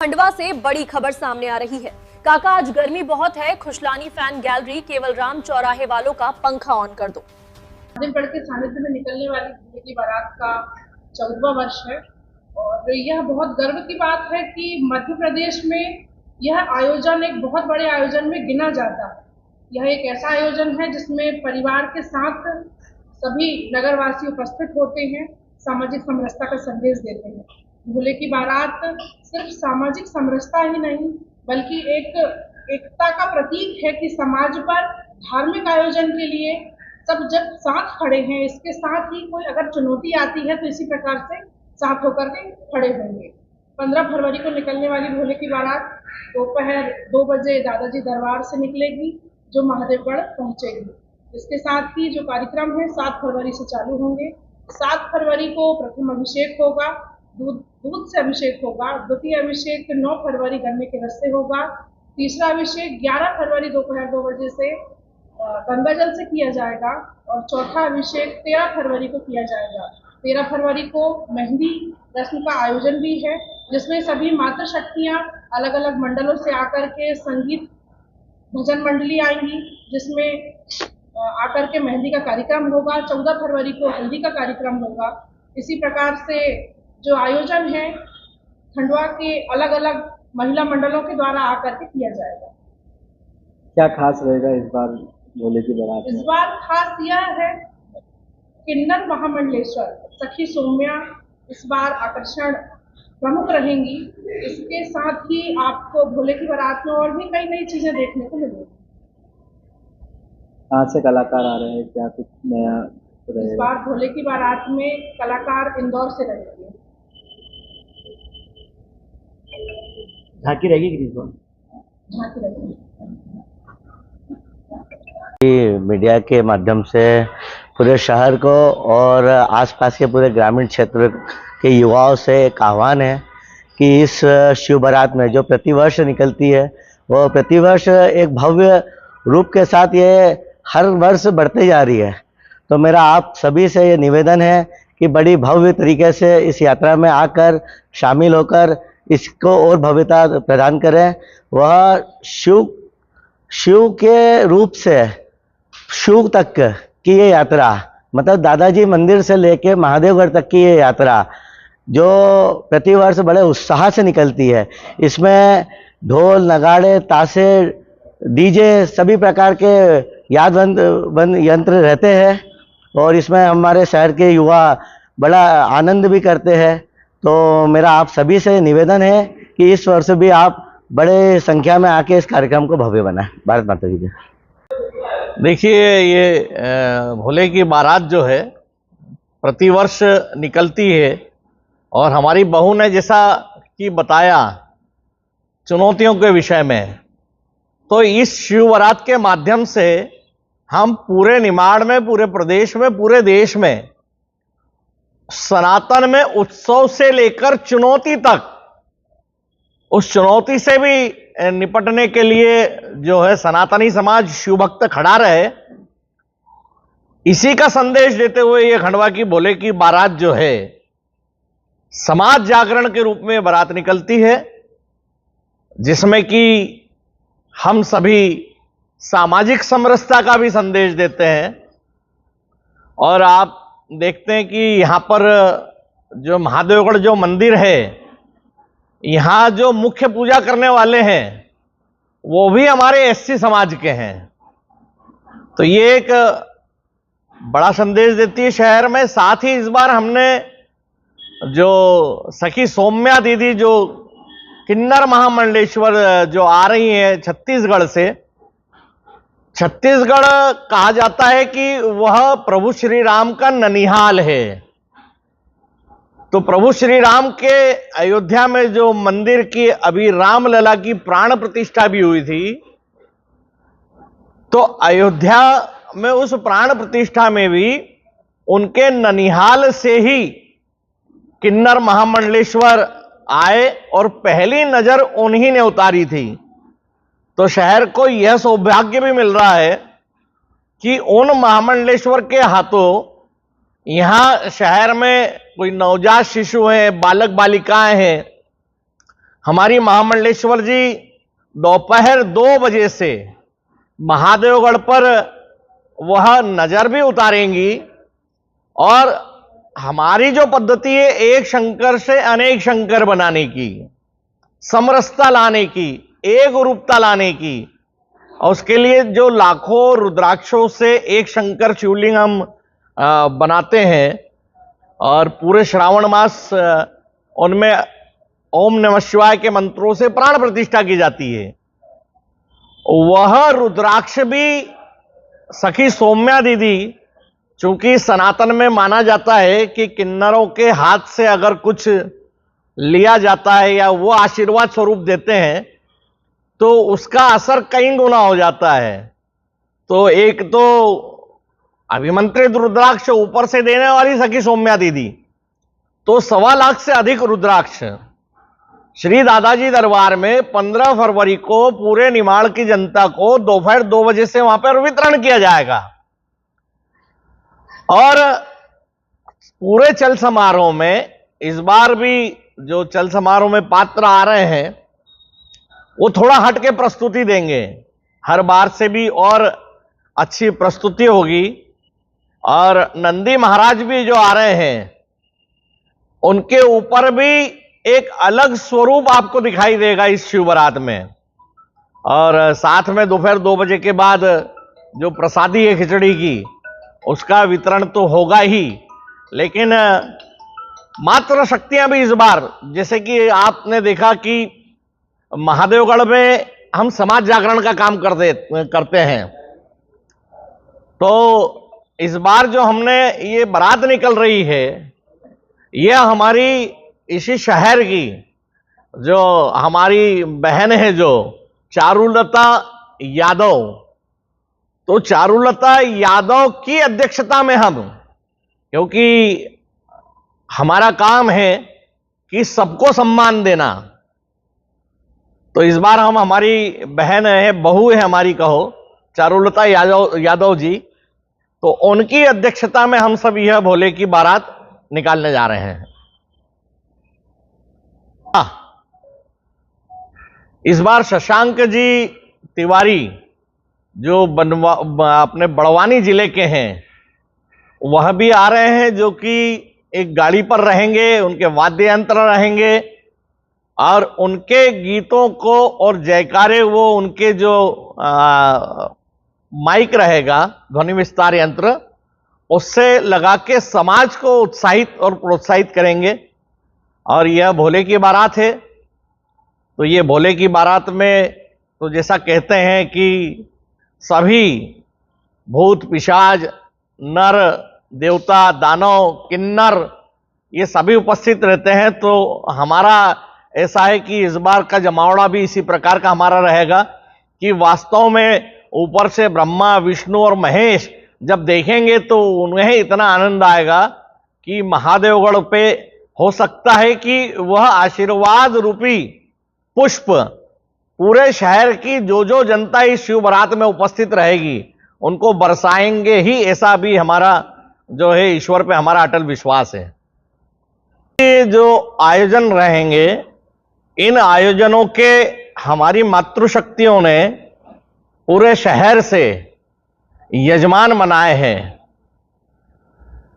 खंडवा से बड़ी खबर सामने आ रही है। काका आज गर्मी बहुत है, खुशलानी फैन गैलरी केवल राम चौराहे वालों का पंखा ऑन कर दो। आजमगढ़ के सानिध्य में निकलने वाली धुएं की बारात का 14वां वर्ष है और यह बहुत गर्व की बात है कि मध्य प्रदेश में यह आयोजन एक बहुत बड़े आयोजन में गिना जाता है। यह एक ऐसा आयोजन है जिसमें परिवार के साथ सभी नगरवासी उपस्थित होते हैं, सामाजिक समरसता का संदेश देते हैं। दूल्हे की बारात सिर्फ सामाजिक समरसता ही नहीं बल्कि एक एकता का प्रतीक है कि समाज पर धार्मिक आयोजन के लिए सब जब साथ खड़े हैं। इसके साथ ही कोई अगर चुनौती आती है तो इसी प्रकार से साथ होकर के खड़े होंगे। 15 फरवरी को निकलने वाली भोले की बारात दोपहर 2 बजे दादाजी दरबार से निकलेगी जो महादेवगढ़ पहुंचेगी। इसके साथ ही जो कार्यक्रम है 7 फरवरी से चालू होंगे। 7 फरवरी को प्रथम अभिषेक होगा, दूध से अभिषेक होगा। द्वितीय अभिषेक 9 फरवरी गन्ने के रस से होगा। तीसरा अभिषेक 11 फरवरी दोपहर 2 बजे से गंगा जल से किया जाएगा और चौथा अभिषेक 13 फरवरी को किया जाएगा। 13 फरवरी को मेहंदी रस्म का आयोजन भी है जिसमें सभी मातृशक्तियां अलग अलग मंडलों से आकर के संगीत भजन मंडली आएंगी जिसमें आकर के मेहंदी का कार्यक्रम होगा। 14 फरवरी को हल्दी का कार्यक्रम होगा। इसी प्रकार से जो आयोजन है खंडवा के अलग अलग महिला मंडलों के द्वारा आकर के किया जाएगा। क्या खास रहेगा इस बार भोले की बारात में? इस बार खास यह है किन्नर महामंडलेश्वर सखी सौम्या इस बार आकर्षण प्रमुख रहेंगी। इसके साथ ही आपको भोले की बारात में और भी कई नई चीजें देखने को मिलेंगी। कहाँ से कलाकार आ रहे हैं, क्या कुछ नया रहेगा? इस बार भोले की बारात में कलाकार इंदौर से रहेंगे। झांकी रहेगी कि झांकी रहेगी। मीडिया के माध्यम से पूरे शहर को और आसपास के पूरे ग्रामीण क्षेत्र के युवाओं से एक आह्वान है कि इस शिव बारात में जो प्रतिवर्ष निकलती है वो प्रतिवर्ष एक भव्य रूप के साथ ये हर वर्ष बढ़ते जा रही है। तो मेरा आप सभी से ये निवेदन है कि बड़ी भव्य तरीके से इस यात्रा में आकर शामिल होकर इसको और भव्यता प्रदान करें। वह शिव के रूप से शिव तक की ये यात्रा, मतलब दादाजी मंदिर से लेके महादेवगढ़ तक की ये यात्रा जो प्रतिवर्ष बड़े उत्साह से निकलती है, इसमें ढोल नगाड़े ताशे डीजे सभी प्रकार के यादवंत यंत्र रहते हैं और इसमें हमारे शहर के युवा बड़ा आनंद भी करते हैं। तो मेरा आप सभी से निवेदन है कि इस वर्ष भी आप बड़े संख्या में आके इस कार्यक्रम को भव्य बनाएं। भारत माता की जय। देखिए, ये भोले की बारात जो है प्रतिवर्ष निकलती है और हमारी बहू ने जैसा कि बताया चुनौतियों के विषय में, तो इस शिव बारात के माध्यम से हम पूरे निमाड़ में, पूरे प्रदेश में, पूरे देश में सनातन में उत्सव से लेकर चुनौती तक, उस चुनौती से भी निपटने के लिए जो है सनातनी समाज शिव भक्त खड़ा रहे, इसी का संदेश देते हुए ये खंडवा की भोले की बारात जो है समाज जागरण के रूप में बारात निकलती है जिसमें कि हम सभी सामाजिक समरसता का भी संदेश देते हैं। और आप देखते हैं कि यहाँ पर जो महादेवगढ़ जो मंदिर है, यहाँ जो मुख्य पूजा करने वाले हैं वो भी हमारे एससी समाज के हैं। तो ये एक बड़ा संदेश देती है शहर में। साथ ही इस बार हमने जो सखी सौम्या दीदी जो किन्नर महामंडलेश्वर जो आ रही है छत्तीसगढ़ से, छत्तीसगढ़ कहा जाता है कि वह प्रभु श्री राम का ननिहाल है। तो प्रभु श्री राम के अयोध्या में जो मंदिर की अभी रामलला की प्राण प्रतिष्ठा भी हुई थी, तो अयोध्या में उस प्राण प्रतिष्ठा में भी उनके ननिहाल से ही किन्नर महामंडलेश्वर आए और पहली नजर उन्हीं ने उतारी थी। तो शहर को यह सौभाग्य भी मिल रहा है कि उन महामंडलेश्वर के हाथों यहाँ शहर में कोई नवजात शिशु हैं, बालक बालिकाएं हैं, हमारी महामंडलेश्वर जी दोपहर 2 बजे से महादेवगढ़ पर वह नजर भी उतारेंगी और हमारी जो पद्धति है एक शंकर से अनेक शंकर बनाने की, समरसता लाने की, एक रूपता लाने की, और उसके लिए जो लाखों रुद्राक्षों से एक शंकर शिवलिंग हम बनाते हैं और पूरे श्रावण मास उनमें ओम नमः शिवाय के मंत्रों से प्राण प्रतिष्ठा की जाती है। वह रुद्राक्ष भी सखी सौम्या दीदी, चूंकि सनातन में माना जाता है कि किन्नरों के हाथ से अगर कुछ लिया जाता है या वो आशीर्वाद स्वरूप देते हैं तो उसका असर कई गुना हो जाता है। तो एक तो अभिमंत्रित रुद्राक्ष ऊपर से देने वाली सखी सौम्या दीदी, तो 1.25 लाख से अधिक रुद्राक्ष श्री दादाजी दरबार में 15 फरवरी को पूरे निमाड़ की जनता को दोपहर 2 बजे से वहां पर वितरण किया जाएगा। और पूरे चल समारोह में इस बार भी जो चल समारोह में पात्र आ रहे हैं वो थोड़ा हट के प्रस्तुति देंगे, हर बार से भी और अच्छी प्रस्तुति होगी। और नंदी महाराज भी जो आ रहे हैं उनके ऊपर भी एक अलग स्वरूप आपको दिखाई देगा इस शिव बारात में। और साथ में दोपहर 2 बजे के बाद जो प्रसादी है खिचड़ी की, उसका वितरण तो होगा ही, लेकिन मात्र शक्तियां भी इस बार, जैसे कि आपने देखा कि महादेवगढ़ में हम समाज जागरण का काम करते हैं, तो इस बार जो हमने ये बारात निकल रही है, यह हमारी इसी शहर की जो हमारी बहन है जो चारुलता यादव, तो चारुलता यादव की अध्यक्षता में हम, क्योंकि हमारा काम है कि सबको सम्मान देना, तो इस बार हम, हमारी बहन है, बहू है हमारी, कहो चारुलता यादव जी, तो उनकी अध्यक्षता में हम सब यह भोले की बारात निकालने जा रहे हैं। इस बार शशांक जी तिवारी जो अपने बड़वानी जिले के हैं वह भी आ रहे हैं, जो कि एक गाड़ी पर रहेंगे, उनके वाद्य यंत्र रहेंगे और उनके गीतों को और जयकारे, वो उनके जो माइक रहेगा, ध्वनि विस्तार यंत्र, उससे लगा के समाज को उत्साहित और प्रोत्साहित करेंगे। और यह भोले की बारात है, तो ये भोले की बारात में तो जैसा कहते हैं कि सभी भूत पिशाच, नर देवता, दानव, किन्नर, ये सभी उपस्थित रहते हैं। तो हमारा ऐसा है कि इस बार का जमावड़ा भी इसी प्रकार का हमारा रहेगा कि वास्तव में ऊपर से ब्रह्मा, विष्णु और महेश जब देखेंगे तो उन्हें इतना आनंद आएगा कि महादेवगढ़ पे हो सकता है कि वह आशीर्वाद रूपी पुष्प पूरे शहर की जो जनता इस शिव बारात में उपस्थित रहेगी उनको बरसाएंगे ही, ऐसा भी हमारा जो है ईश्वर पे हमारा अटल विश्वास है। ये जो आयोजन रहेंगे, इन आयोजनों के हमारी मातृशक्तियों ने पूरे शहर से यजमान बनाए हैं।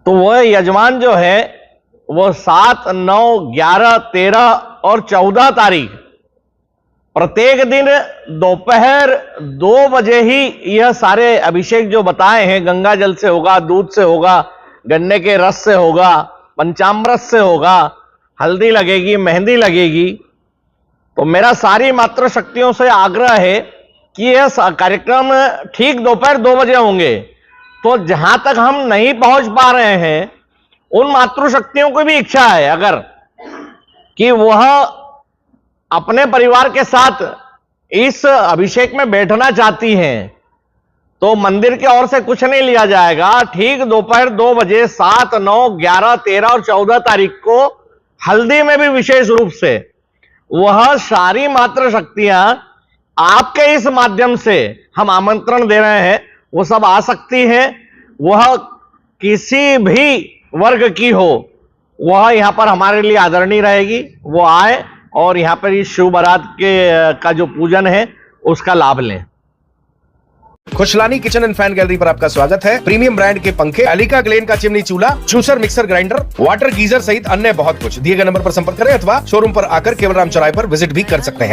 तो वह यजमान जो है वो 7, 9, 11, 13 और 14 तारीख प्रत्येक दिन दोपहर 2 बजे ही यह सारे अभिषेक जो बताए हैं, गंगा जल से होगा, दूध से होगा, गन्ने के रस से होगा, पंचामृत से होगा, हल्दी लगेगी, मेहंदी लगेगी। तो मेरा सारी मातृशक्तियों से आग्रह है कि यह कार्यक्रम ठीक दोपहर 2 बजे होंगे। तो जहां तक हम नहीं पहुंच पा रहे हैं, उन मातृशक्तियों की भी इच्छा है अगर कि वह अपने परिवार के साथ इस अभिषेक में बैठना चाहती हैं, तो मंदिर की ओर से कुछ नहीं लिया जाएगा। ठीक दोपहर 2 बजे 7, 9, 11, 13 और 14 तारीख को हल्दी में भी विशेष रूप से वह सारी मातृशक्तियां आपके इस माध्यम से हम आमंत्रण दे रहे हैं, वो सब आ सकती हैं। वह किसी भी वर्ग की हो, वह यहां पर हमारे लिए आदरणीय रहेगी। वो आए और यहाँ पर इस शिव बारात का जो पूजन है उसका लाभ लें। Khushlani kitchen and fan gallery पर आपका स्वागत है। प्रीमियम ब्रांड के पंखे, एलिका ग्लेन का चिमनी चूल्हा, juicer, mixer grinder, water geyser सहित अन्य बहुत कुछ। दिए गए नंबर पर संपर्क करें अथवा शोरूम पर आकर केवल राम चौराहे पर विजिट भी कर सकते हैं।